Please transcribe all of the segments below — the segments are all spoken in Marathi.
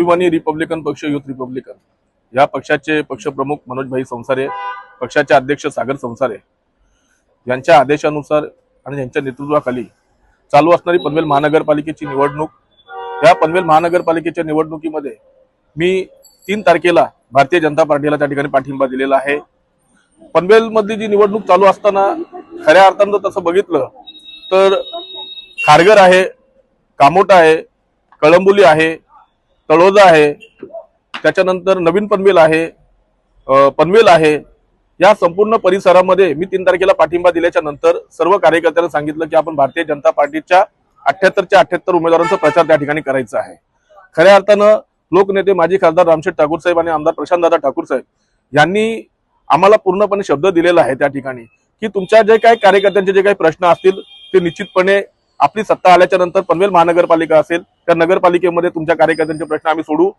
स्वाभिमानी रिपब्लिकन पक्ष युथ रिपब्लिकन या पक्षाचे पक्षप्रमुख मनोजभाई संसारे, पक्षाचे अध्यक्ष सागर संसारे यांच्या आदेशानुसार आणि यांच्या नेतृत्वाखाली चालू असणारी पनवेल महानगरपालिकेची निवडणूक, या पनवेल महानगरपालिकेच्या निवडणुकीमध्ये मी 3 तारखेला भारतीय जनता पार्टीला त्या ठिकाणी पाठिंबा दिलेला आहे। पनवेल मधली जी निवडणूक चालू असताना खऱ्या अर्थानं तसं बघितलं तर खारघर आहे, कामोटा आहे, कळंबोली आहे, तळोजा आहे, त्याच्यानंतर नवीन पनवेल आहे, पनवेल आहे, या संपूर्ण परिसरामध्ये मी 3 तारखेला पाठिंबा दिल्याच्या नंतर सर्व कार्यकर्त्यांना सांगितलं की आपण भारतीय जनता पार्टीच्या 78च्या 78 उमेदवारांचा प्रचार त्या ठिकाणी करायचा आहे। खऱ्या अर्थानं लोकनेते माजी खासदार रामशेठ ठाकूर साहेब आणि आमदार प्रशांतदादा ठाकूर साहेब यांनी आम्हाला पूर्णपणे शब्द दिलेला आहे त्या ठिकाणी की तुमच्या जे काही कार्यकर्त्यांचे जे काही प्रश्न असतील ते निश्चितपणे आपली सत्ता आल्याच्या नंतर पनवेल महानगरपालिका असेल त्या नगरपालिकेमध्ये तुमच्या कार्यकर्त्यांचे प्रश्न आम्ही सोडू।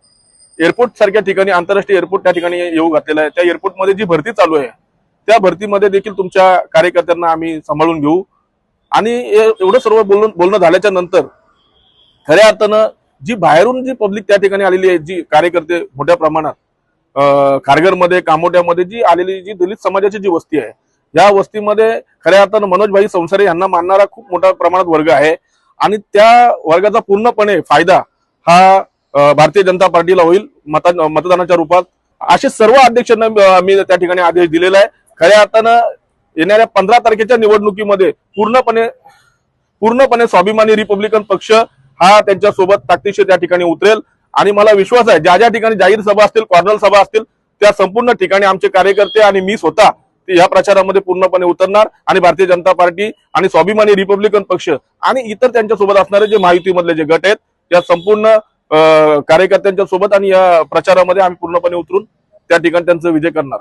एअरपोर्ट सारख्या ठिकाणी, आंतरराष्ट्रीय एअरपोर्ट त्या ठिकाणी येऊ घातलेला आहे, त्या एअरपोर्टमध्ये जी भरती चालू आहे त्या भरतीमध्ये देखील तुमच्या कार्यकर्त्यांना आम्ही सांभाळून घेऊ। आणि एवढं सर्व बोलणं झाल्याच्या नंतर खऱ्या अर्थानं जी बाहेरून जी पब्लिक त्या ठिकाणी आलेली आहे, जी कार्यकर्ते मोठ्या प्रमाणात खारघरमध्ये, कामोट्यामध्ये जी आलेली जी दलित समाजाची जी वस्ती आहे, या वस्तीमध्ये खऱ्या अर्थानं मनोजभाई संसारे यांना मानणारा खूप मोठ्या प्रमाणात वर्ग आहे आणि त्या वर्गाचा पूर्णपणे फायदा हा भारतीय जनता पार्टीला होईल मतदानाच्या रूपात। असे सर्व अध्यक्षांना मी त्या ठिकाणी आदेश दिलेला आहे। खऱ्या अर्थानं येणाऱ्या 15 तारखेच्या निवडणुकीमध्ये पूर्णपणे स्वाभिमानी रिपब्लिकन पक्ष हा त्यांच्या सोबत ताकदीशीर त्या ठिकाणी उतरेल आणि मला विश्वास आहे ज्या ज्या ठिकाणी जाहीर सभा असतील, कॉर्नर सभा असतील, त्या संपूर्ण ठिकाणी आमचे कार्यकर्ते आणि मी स्वतः या प्रचारामध्ये पूर्णपणे उतरणार आणि भारतीय जनता पार्टी आणि स्वाभिमानी रिपब्लिकन पक्ष आणि इतर त्यांच्या सोबत असणारे जे महायुतीमधले जे गट आहेत त्या संपूर्ण कार्यकर्त्यांच्या सोबत आणि या प्रचारामध्ये आम्ही पूर्णपणे उतरून त्या ठिकाणी त्यांचा विजय करणार।